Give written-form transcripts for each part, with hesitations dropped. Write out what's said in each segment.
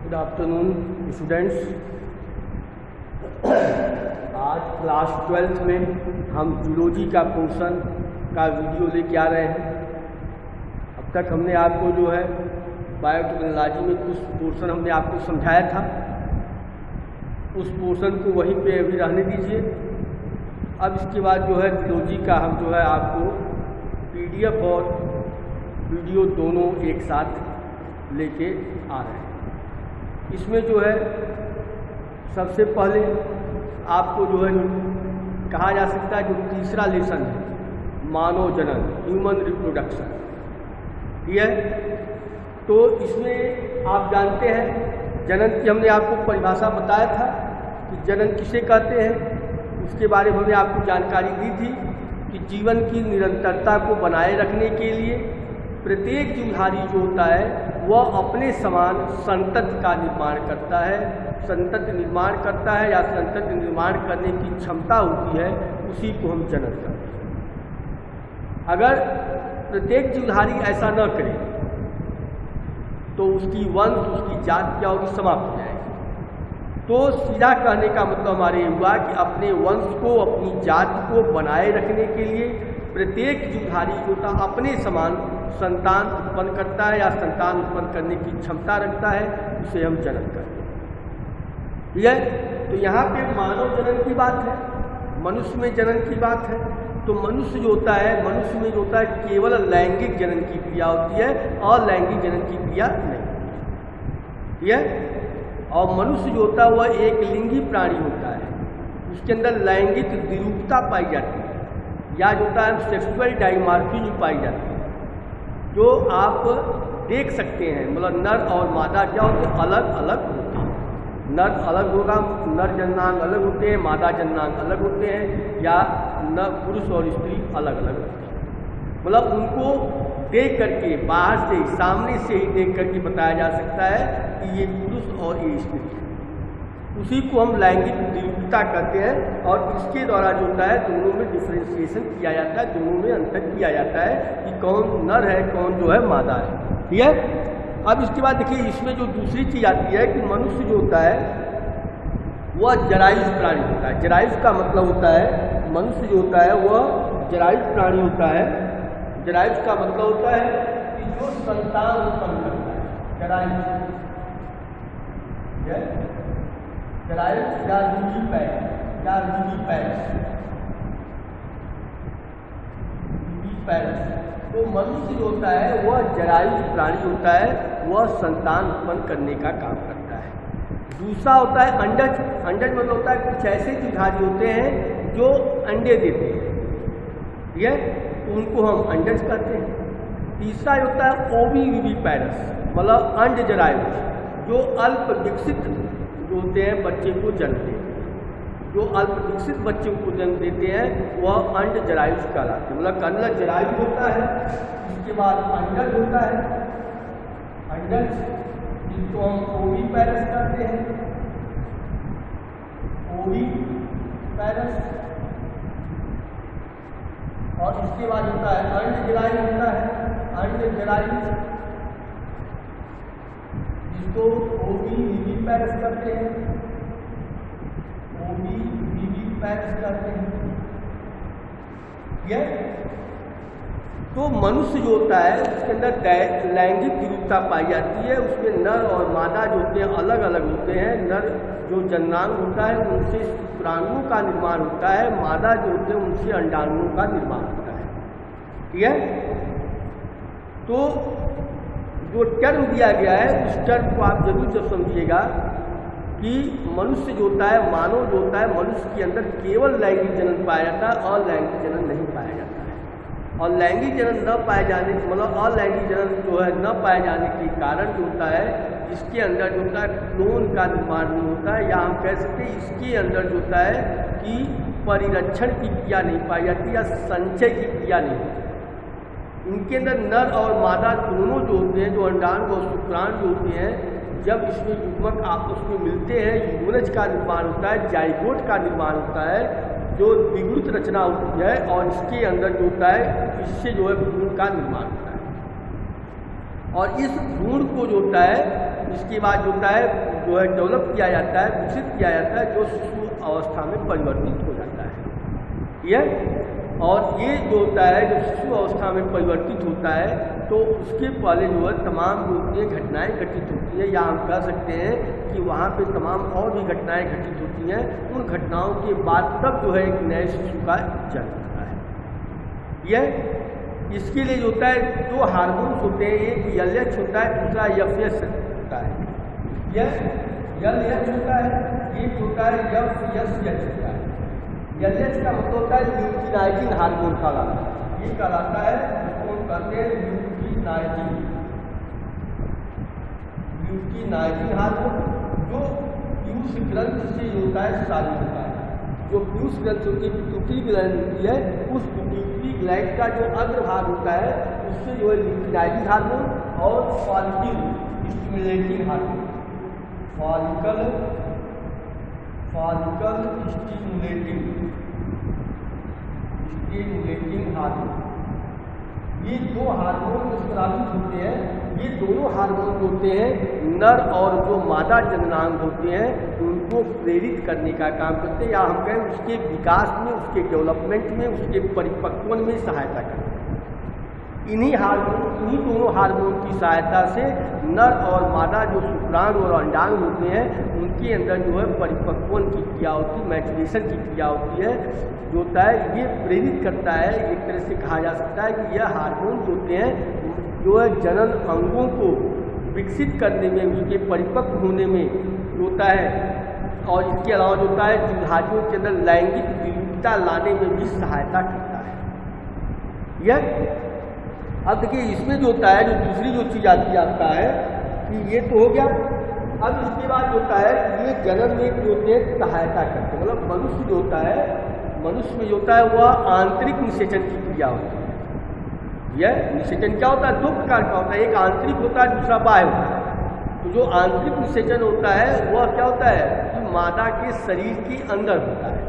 Good afternoon students. आज class 12th में हम जूलॉजी का पोर्शन का वीडियो लेके आ रहे हैं। अब तक हमने आपको जो है बायोटेक्नोलॉजी में कुछ पोर्शन हमने आपको समझाया था, उस पोर्शन को वहीं पे अभी रहने दीजिए। अब इसके बाद जो है जूलॉजी का हम जो है आपको PDF और वीडियो दोनों एक साथ लेके आ रहे हैं। इसमें जो है सबसे पहले आपको जो है कहा जा सकता है जो तीसरा लेसन है, मानव जनन, ह्यूमन रिप्रोडक्शन, ठीक है। तो इसमें आप जानते हैं जनन की हमने आपको परिभाषा बताया था कि जनन किसे कहते हैं। उसके बारे में हमने आपको जानकारी दी थी कि जीवन की निरंतरता को बनाए रखने के लिए प्रत्येक जीवधारी जो होता है वह अपने समान संतति का निर्माण करता है, संतति निर्माण करता है या संतति निर्माण करने की क्षमता होती है, उसी को हम जनन कहते हैं। अगर प्रत्येक जीवधारी ऐसा न करे तो उसकी वंश, उसकी जाति क्या होगी, समाप्त हो जाएगी। तो सीधा कहने का मतलब हमारे ये हुआ कि अपने वंश को, अपनी जाति को बनाए रखने के लिए प्रत्येक जीवधारी होता अपने समान संतान उत्पन्न करता है या संतान उत्पन्न करने की क्षमता रखता है, उसे हम जनन कहते हैं, ठीक है। तो यहाँ पे मानव जनन की बात है, मनुष्य में जनन की बात है। तो मनुष्य जो होता है, मनुष्य में जो होता है केवल लैंगिक जनन की क्रिया होती है और लैंगिक जनन की क्रिया नहीं होती है, ठीक है। और मनुष्य जो होता है वह एक लिंगी प्राणी होता है, उसके अंदर लैंगिक द्विरूपता पाई जाती है या जो होता है सेक्सुअल डाइमॉर्फिज्म पाई जाती है, जो आप देख सकते हैं। मतलब नर और मादा क्या होते हैं, अलग अलग होते हैं। नर अलग होगा, नर जननांग अलग होते हैं, मादा जननांग अलग होते हैं, या न पुरुष और स्त्री अलग अलग होते हैं। मतलब उनको देख करके, बाहर से सामने से ही देख करके बताया जा सकता है कि ये पुरुष और ये स्त्री है। उसी को हम लैंगिक द्विरूपता कहते हैं और इसके द्वारा जो होता है दोनों में डिफ्रेंशिएशन किया जाता है, दोनों में अंतर किया जाता है कि कौन नर है, कौन जो है मादा है, ठीक है। अब इसके बाद देखिए इसमें जो दूसरी चीज़ आती है कि मनुष्य जो होता है वह जरायुज प्राणी होता है। जरायुज का मतलब होता है, मनुष्य जो होता है वह जरायुज प्राणी होता है। जरायुज का मतलब होता है कि जो संतान उत्पन्न करता है, जरायुज जरायुज या रूबीपैरस। तो मनुष्य जो होता है वह जरायुज प्राणी होता है, वह संतान उत्पन्न करने का काम करता है। दूसरा होता है अंडज। अंडज मतलब होता है कुछ ऐसे जीवधारी होते हैं जो अंडे देते हैं, ठीक है, तो उनको हम अंडज कहते हैं। तीसरा होता है ओविविपैरस, मतलब अंड जरायुज, जो अल्प विकसित जो होते हैं बच्चे को जन्म देते हैं। जो अल्प विकसित बच्चे को जन्म देते हैं वह अंड जरायुज कहलाते हैं। मतलब कन्नड़ जरायुज होता है, इसके बाद अंडज होता है, अंडज जिसको हम ओविपैरस कहते हैं, ओविपैरस। और इसके बाद होता है अंड जरायुज होता है, अंड जरायुज जिसको ओविविपैरस कहते हैं, ओविविपैरस कहते हैं, ये। तो मनुष्य जो होता है उसके अंदर लैंगिक द्विरूपता पाई जाती है। उसमें नर और मादा जो होते हैं अलग अलग होते हैं। नर जो जननांग होता है उनसे शुक्राणुओं का निर्माण होता है, मादा जो होते हैं उनसे अंडाणुओं का निर्माण होता है, ठीक है। तो जो टर्म दिया गया है उस टर्म को आप जरूर जब समझिएगा कि मनुष्य जो होता है, मानव जो होता है, मनुष्य के अंदर केवल लैंगिक जनन पाया जाता है और लैंगिक जनन नहीं पाया जाता है। और लैंगिक जनन न पाए जाने, मतलब अलैंगिक जनन जो है न पाए जाने के कारण जो होता है इसके अंदर जो होता है क्लोन का निर्माण नहीं होता है, या हम कह सकते हैं इसके अंदर जो होता है कि परिरक्षण की क्रिया नहीं पाई जाती या संचय की क्रिया नहीं होती। इनके अंदर नर और मादा दोनों जो होते हैं, जो अंडाणु और शुक्राणु जो होते हैं, जब इसमें युग्मक आपस में मिलते हैं युग्मनज का निर्माण होता है, जाइगोट का निर्माण होता है, जो द्विगुणित रचना होती है और इसके अंदर जो होता है इससे जो है भ्रूण का निर्माण होता है। और इस भ्रूण को जो होता है इसके बाद जो होता है जो है डेवलप किया जाता है, विकसित किया जाता है, जो शिशु अवस्था में परिवर्तित हो जाता है। और ये जो होता है जब शिशु अवस्था में परिवर्तित होता है तो उसके पहले जो है तमाम जो घटनाएं घटित होती हैं, या हम कह सकते हैं कि वहाँ पे तमाम और भी घटनाएं घटित होती हैं। उन घटनाओं के बाद तब जो है एक नए शिशु का जन्म होता है। यह इसके लिए जो होता है दो हार्मोन्स होते हैं, एक LH होता है, दूसरा FS होता है। यह LH होता है, एक होता है FSH होता है। LH का मतलब होता है ल्यूटिनाइजिंग हार्मोन कहलाता है। ये कहलाता है जिसको हम कहते हैं ल्यूटिनाइजिंग हार्मोन, जो पीयूष ग्रंथि से होता है स्रावित होता है। जो पीयूष ग्रंथि होती है, पिट्यूटरी ग्लैंड होती है, उस पिट्यूटरी ग्लैंड का जो अग्रभाग होता है उससे जो है ल्यूटिनाइजिंग हार्मोन और follicle stimulating hormone, follicle stimulating hormone, ये दो हार्मोन जो स्रावित होते हैं, ये दोनों हार्मोन होते हैं नर और जो मादा जननांग होते हैं उनको प्रेरित करने का काम करते हैं, या हम कहें उसके विकास में, उसके डेवलपमेंट में, उसके परिपक्वन में सहायता करते हैं। इन्हीं दोनों हार्मोन की सहायता से नर और मादा जो शुक्राणु और अंडाणु होते हैं उनके अंदर जो है परिपक्वन की क्रिया होती है, मैचुरेशन की क्रिया होती है, जो होता है ये प्रेरित करता है। एक तरह से कहा जा सकता है कि यह हार्मोन होते हैं जो है जनन अंगों को विकसित करने में, उसके परिपक्व होने में होता है, और इसके अलावा जो होता है दुधारियों के अंदर लैंगिक विविधता लाने में भी सहायता करता है। यह अब देखिए इसमें जो होता है जो दूसरी जो चीज़ आता है कि ये तो हो गया। अब इसके बाद जो होता है ये जनन में जो होते हैं सहायता करते हैं, मतलब मनुष्य जो होता है, मनुष्य में जो होता है वह आंतरिक निषेचन की क्रिया होती है। यह निषेचन क्या होता है, दो प्रकार का होता है, एक आंतरिक होता है, दूसरा बाह्य होता है। तो जो आंतरिक निषेचन होता है वह क्या होता है कि मादा के शरीर के अंदर होता है।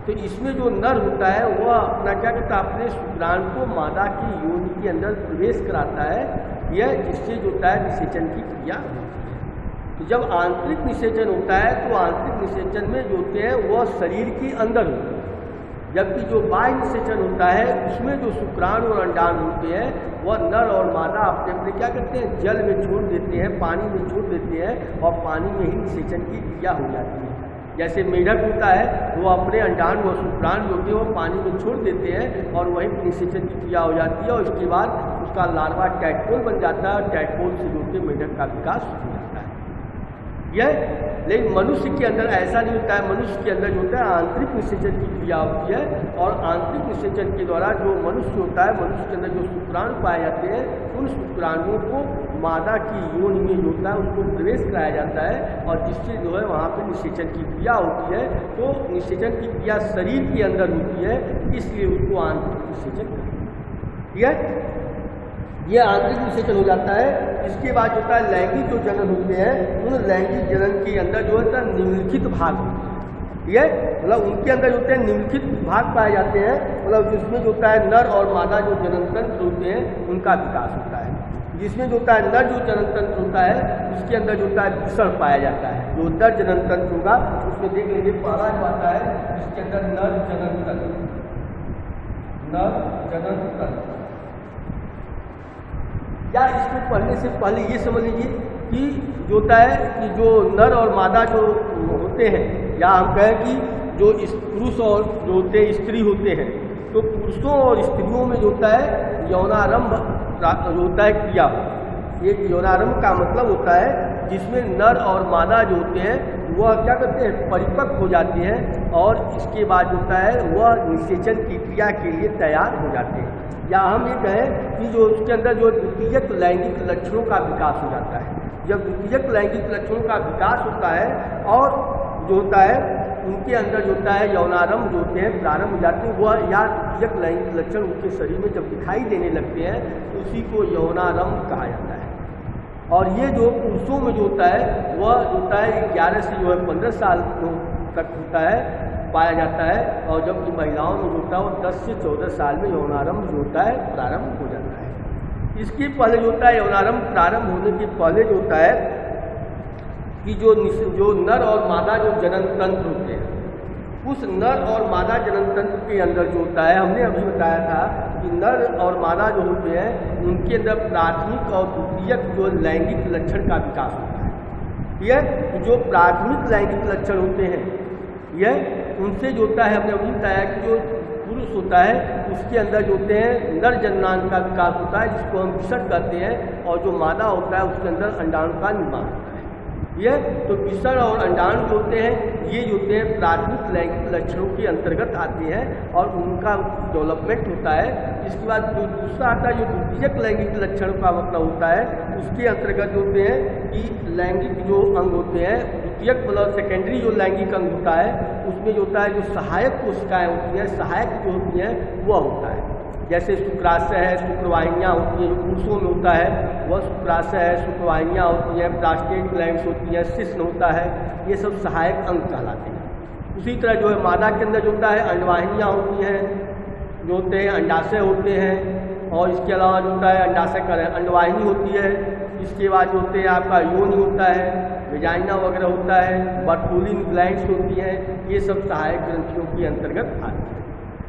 तो इसमें जो नर होता है वह अपना क्या करता है, अपने शुक्राणु को मादा की योनि के अंदर प्रवेश कराता है, यह जिससे जो होता है निषेचन की क्रिया होती है। तो जब आंतरिक निषेचन होता है तो आंतरिक निषेचन में जो होते हैं वह शरीर के अंदर होते हैं, जबकि जो बाह्य निषेचन होता है उसमें जो शुक्राणु और अंडाणु होते हैं वह नर और मादा अपने अपने क्या करते हैं, जल में छोड़ देते हैं, पानी में छोड़ देते हैं, और पानी में ही निषेचन की क्रिया हो जाती है। जैसे मेढक होता है वो अपने अंडाणु और शुक्राणु जो होते हैं वो पानी में छोड़ देते हैं और वहीं निषेचन की क्रिया हो जाती है, और इसके बाद उसका लार्वा टैडपोल बन जाता है, और टैडपोल से जो कि मेढक का विकास हो जाता है। यह लेकिन मनुष्य के अंदर ऐसा नहीं होता है। मनुष्य के अंदर जो होता है आंतरिक निषेचन की क्रिया होती है, और आंतरिक निषेचन के द्वारा जो मनुष्य होता है, मनुष्य के अंदर जो शुक्राणु पाए जाते हैं उन शुक्राणुओं को मादा की योनि में जो होता है उनको प्रवेश कराया जाता है, और जिससे जो है वहाँ पे निषेचन की क्रिया होती है। तो निषेचन की क्रिया शरीर के अंदर होती है, इसलिए उसको आंतरिक निषेचन कहते हैं। यह आंतरिक निषेचन हो जाता है। इसके बाद होता है लैंगिक जो जनन होते हैं, उन लैंगिक जनन के अंदर जो होता है निम्नलिखित भाग होते हैं। यह मतलब उनके अंदर जो होते हैं निम्नलिखित भाग पाए जाते हैं, मतलब जिसमें जो होता है नर और मादा जो जनन तंत्र होते हैं उनका विकास होता है। जिसमें जो होता है नर जो जनन तंत्र होता है उसके अंदर जो होता है दूषण पाया जाता है। जो नर जनन तंत्र होगा उसमें देख लीजिए पहला जो आता है जिसके अंदर नर जनन तंत्र, नर जनन तंत्र, या इसको पढ़ने से पहले ये समझ लीजिए कि जो होता है कि जो नर और मादा जो होते हैं, या हम कहें कि जो पुरुष और जो होते हैं स्त्री होते हैं, तो पुरुषों और स्त्रियों में जो होता है यौनारंभ जो होता है क्रिया। एक यौनारंभ का मतलब होता है जिसमें नर और मादा जो होते हैं वह क्या करते हैं, परिपक्व हो जाते हैं, और इसके बाद जो होता है वह निषेचन की क्रिया के लिए तैयार हो जाते हैं। या हम ये कहें कि जो उसके अंदर जो द्वितीयक लैंगिक लक्षणों का विकास हो जाता है। जब द्वितीयक लैंगिक लक्षणों का विकास होता है और जो होता है उनके अंदर जो होता है यौनारंभ जो होते हैं प्रारंभ हो जाते हैं, वह या द्वितीयक लैंगिक लक्षण उनके शरीर में जब दिखाई देने लगते हैं तो उसी को यौनारंभ कहा जाता है। और ये जो पुरुषों में जो होता है वह होता है 11 से जो है 15 साल तक होता है, पाया जाता है, और जबकि महिलाओं में जो होता है वो 10 से 14 साल में यौनारंभ जो होता है प्रारंभ हो जाता है। इसके पहले जो होता है यौनारंभ प्रारंभ होने के पहले जो होता है कि जो नर और मादा जो जनन तंत्र होते हैं, उस नर और मादा जनन तंत्र के अंदर जो होता है, हमने अभी बताया था कि नर और मादा जो होते हैं उनके अंदर प्राथमिक और द्वितीयक जो लैंगिक लक्षण का विकास होता है। यह जो प्राथमिक लैंगिक लक्षण होते हैं, यह उनसे जो होता है, हमने अभी बताया कि जो पुरुष होता है उसके अंदर जो होते हैं नर जननांग का विकास होता है, जिसको हम विसर्ग कहते हैं, और जो मादा होता है उसके अंदर अंडाणु का निर्माण होता है। यह तो विसर्ग और अंडाणु जो होते हैं, ये जो होते हैं प्राथमिक लैंगिक लक्षणों के अंतर्गत आते हैं और उनका डेवलपमेंट होता है। इसके बाद जो दूसरा आता है, जो द्वितीयक लैंगिक लक्षणों का मतलब होता है, उसके अंतर्गत जो होते हैं कि लैंगिक जो अंग होते हैं, द्वितीयक मतलब सेकेंडरी जो लैंगिक अंग होता है, उसमें जो होता है जो सहायक कोशिकाएँ होती हैं, सहायक जो होती हैं वह होता है। जैसे शुक्राशय है, शुक्रवाहिनियाँ होती हैं, जो पुरुषों में होता है वह शुक्राशय है, शुक्रवाहिनियाँ होती हैं, प्रोस्टेट ग्लैंड्स होती हैं, शिश्न होता है, ये सब सहायक अंग कहलाते हैं। उसी तरह जो है मादा के अंदर जो होता है अंडवाहिनियाँ होती हैं, जो होते हैं अंडाशय होते हैं, और इसके अलावा जो होता है अंडाशय का अंडवाहिनी होती है। इसके बाद जो होते हैं आपका योनि होता है, वेजाइना वगैरह होता है, बर्टोलिन ग्लैंड्स होती हैं, ये सब सहायक ग्रंथियों के अंतर्गत आते हैं।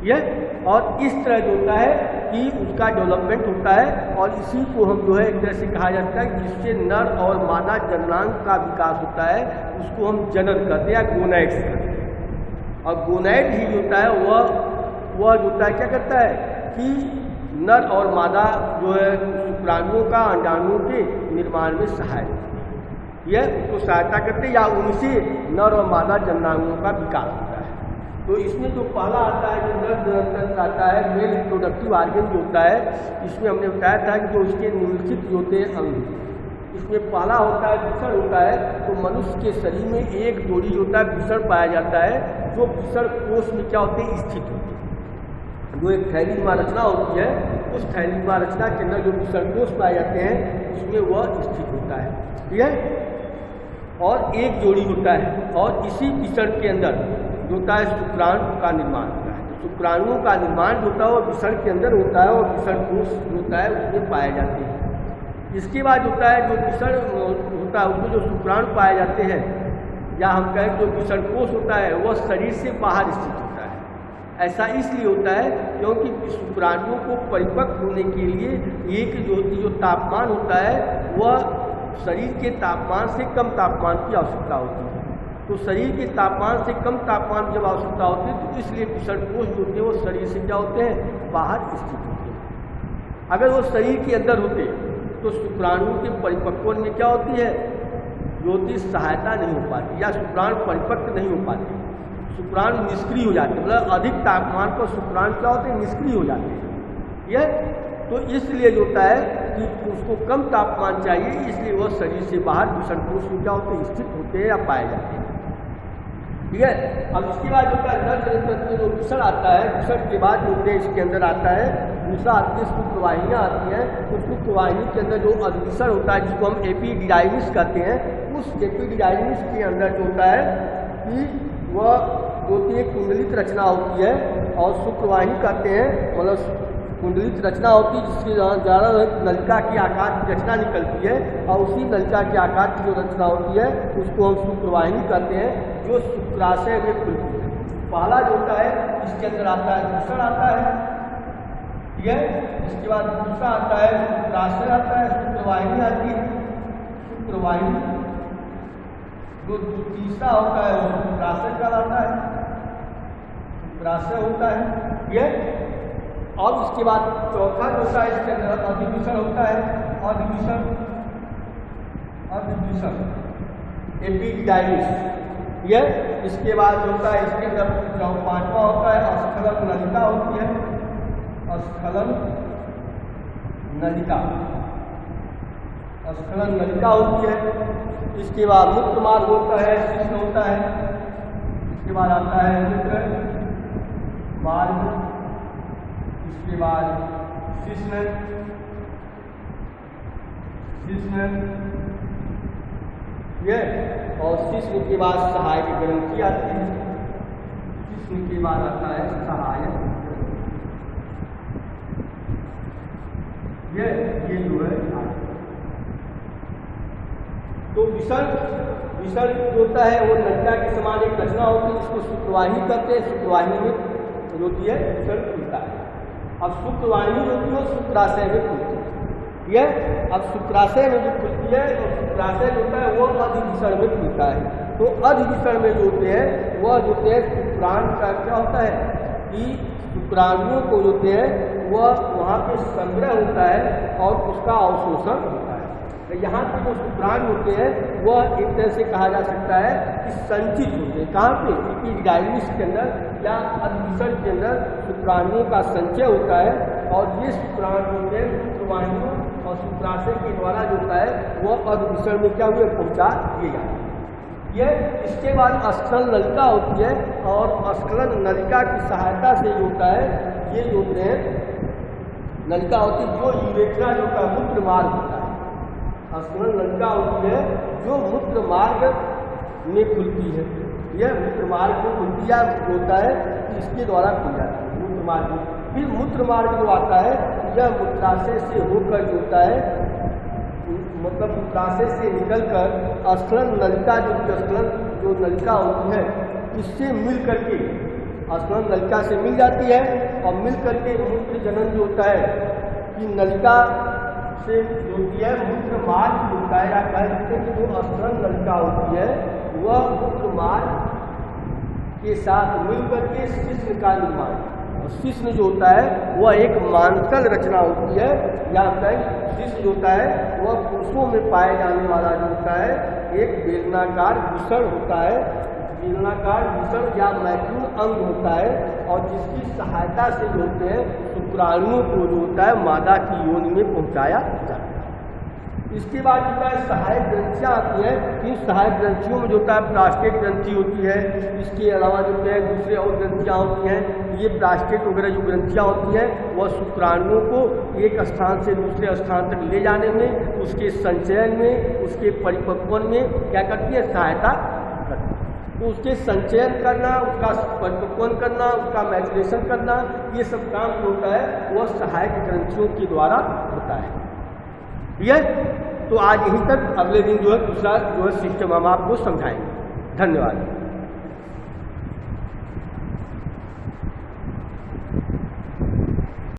यह और इस तरह जो होता है कि उसका डेवलपमेंट होता है, और इसी को हम जो है एक तरह से कहा जाता है जिससे नर और मादा जननांग का विकास होता है, उसको हम जनन कहते हैं या गोनैड्स कहते हैं। और गोनैड ही जो होता है वह जो होता है क्या करता है कि नर और मादा जो है शुक्राणुओं का अंडाणुओं के निर्माण में सहायक होती है। यह उसको सहायता करते हैं या उनसे नर और मादा जननांगों का विकास होता है। तो इसमें जो पहला आता है, जो नर जनन आता है, मेल रिप्रोडक्टिव ऑर्गन जो होता है, इसमें हमने बताया था कि जो उसके निम्नलिखित जो होते हैं अंग, इसमें पहला होता है विसर्ग होता है। तो मनुष्य के शरीर में एक जोड़ी जो होता है विसर्ग पाया जाता है, जो विसर्ग कोष में क्या होते हैं स्थित होते हैं। जो एक थैलीनुमा रचना होती है, उस थैलीनुमा रचना के अंदर जो विसर्ग कोष पाए जाते हैं उसमें वह स्थित होता है। ठीक है, और एक जोड़ी होता है, और इसी विसर्ग के अंदर जो होता है शुक्राणु का निर्माण होता है। तो शुक्राणुओं का निर्माण जो होता है वो विसर्ग के अंदर होता है, और विसर्ग कोष जो होता है उसमें पाए जाते हैं। इसके बाद होता है जो विसर्ग होता है उसमें जो शुक्राणु पाए जाते हैं, या हम कहें जो विसर्ग कोष होता है वह शरीर से बाहर स्थित होता है। ऐसा इसलिए होता है क्योंकि शुक्राणुओं को परिपक्व होने के लिए एक जो तापमान होता है वह शरीर के तापमान से कम तापमान की आवश्यकता होती है। तो शरीर के तापमान से कम तापमान जब आवश्यकता होती है, तो इसलिए विसर्ग कोष जो होते हैं वो शरीर से क्या होते हैं, बाहर स्थित होते हैं। अगर वो शरीर के अंदर होते तो शुक्राणु के परिपक्व में क्या होती है, जो होती सहायता नहीं हो पाती, या शुक्राणु परिपक्व नहीं हो पाते, शुक्राणु निष्क्रिय हो जाते, मतलब अधिक तापमान पर शुक्राणु क्या होते हैं, निष्क्रिय हो जाते हैं। यह तो इसलिए जो होता है कि उसको कम तापमान चाहिए, इसलिए वह शरीर से बाहर विसर्ग कोष में क्या होते हैं, स्थित होते हैं या पाए जाते हैं। ठीक है, अब इसके बाद जो है नर जनन जो विसर्ग आता है, विसर्ग के बाद जो है इसके अंदर आता है दूसरा आती है शुक्रवाहिनियाँ आती हैं। तो शुक्रवाहिनी के अंदर जो अधिविसर्ग होता है, जिसको हम एपिडिडाइमिस कहते हैं, उस एपिडिडाइमिस के अंदर जो होता है कि वह जो एक कुंडलित रचना होती है, और शुक्रवाहिनी कहते हैं मतलब कुंडलित रचना होती है, जिसकी ज़्यादा नलिका के आकार की रचना निकलती है, और उसी नलिका के आकार की जो रचना होती है उसको हम शुक्रवाहिनी कहते हैं, जो शुक्राशय में खुलती है। पहला जो होता है इसके अंदर आता है विसर्ग आता है, ठीक है, इसके बाद दूसरा आता है शुक्राशय आता है, शुक्रवाहिनी आती है, शुक्रवाहिनी जो तीसरा होता है वो शुक्राशय कहलाता है, शुक्राशय होता है। यह और इसके बाद चौथा जो होता है इसके अंदर अधिविसर्ग होता है, अधिविसर्ग एपिडाइमिस। यह इसके बाद जो होता है इसके अंदर पांचवा होता है अस्खलन नलिका होती है, अस्खलन नलिका, अस्खलन नलिका होती है। इसके बाद मूत्र मार्ग होता है, शिश्न होता है, इसके बाद आता है मूत्र मार्ग, इसके बाद शिश्न, यह और शिश्न के बाद सहायक ग्रंथि आती है, शिश्न के बाद आता है सहायक। ये जो है। तो विसर्ग जो होता है वो नलिका के समान एक रचना होती है, इसको शुक्रवाहिनी करते हैं। शुक्रवाहिनी में जो होती है विसर्ग खुलता है। अब शुक्रवाहिनी होती है शुक्राशय में खुलती है। यह अब शुक्राशय में जो खुलती है और शुक्राशय जो होता है वो अधिविसर्ग में खुलता है। तो अधिविसर्ग में जो होते हैं वह जो होते हैं शुक्राणु का क्या होता है कि शुक्राणुओं को जो होते हैं वह वहाँ पे संग्रह होता है और उसका अवशोषण होता है। तो यहाँ पे जो शुक्राणु होते हैं वह एक तरह से कहा जा सकता है कि संचित होते हैं। कहाँ पे? एपिडाइमिस के अंदर या अधिविसर्ग के अंदर शुक्राणुओं का संचय होता है और ये शुक्राणु होते हैं शुक्रवाहिनियों और शुक्राशय के द्वारा जो होता है वह अधिविसर्ग में क्या हुए पहुँचा दिए जाते हैं। यह इसके बाद स्खलन नलिका होती है और स्खलन नलिका की सहायता से जो होता है ये जो होते हैं नलिका होती है जो यूरेथ्रा जो का मूत्र मार्ग होता है। स्खलन नलिका होती है जो मूत्र मार्ग में खुलती है। यह मूत्र मार्ग में खुलती है होता है इसके द्वारा खुल जाती है मूत्र मार्ग। फिर मूत्र मार्ग जो आता है यह मूत्राशय से होकर जो होता है मतलब मूत्राशय से निकलकर स्खलन नलिका जो नलिका होती है इससे मिल करके स्खलन नलिका से मिल जाती है और मिल करके मूत्र जनन जो होता है कि नलिका से जो होती है मूत्र मार्ग होता है या कह सकते हैं कि जो स्खलन नलिका होती है वह मूत्र मार्ग के साथ मिल करके शिश्न का निर्माण। शिश्न जो होता है वह एक मांसल रचना होती है या कहीं शिश्न जो होता है वह पुरुषों में पाए जाने वाला जो होता है एक बेलनाकार विसर्ग होता है। बेलनाकार विसर्ग या मैक्यूल अंग होता है और जिसकी सहायता से जो होते हैं शुक्राणुओं को जो होता है मादा की योनि में पहुंचाया जाता है। इसके बाद जो होता है सहायक ग्रंथियाँ आती हैं। इन सहायक ग्रंथियों में जो होता है प्लास्टिक ग्रंथि होती है। इसके अलावा जो है दूसरे और ग्रंथियाँ होती हैं। ये प्लास्टिक वगैरह जो ग्रंथियाँ होती हैं वह शुक्राणुओं को एक स्थान से दूसरे स्थान तक ले जाने में, उसके संचयन में, उसके परिपक्वन में क्या करती है सहायता करती है। तो उसके संचयन करना, उसका परिपक्वन करना, उसका मैचुरेशन करना, ये सब काम जो होता है वह सहायक ग्रंथियों के द्वारा होता है। ठीक है, तो आज यहीं तक। अगले दिन जो है दूसरा जो है सिस्टम हम आपको समझाएंगे। धन्यवाद।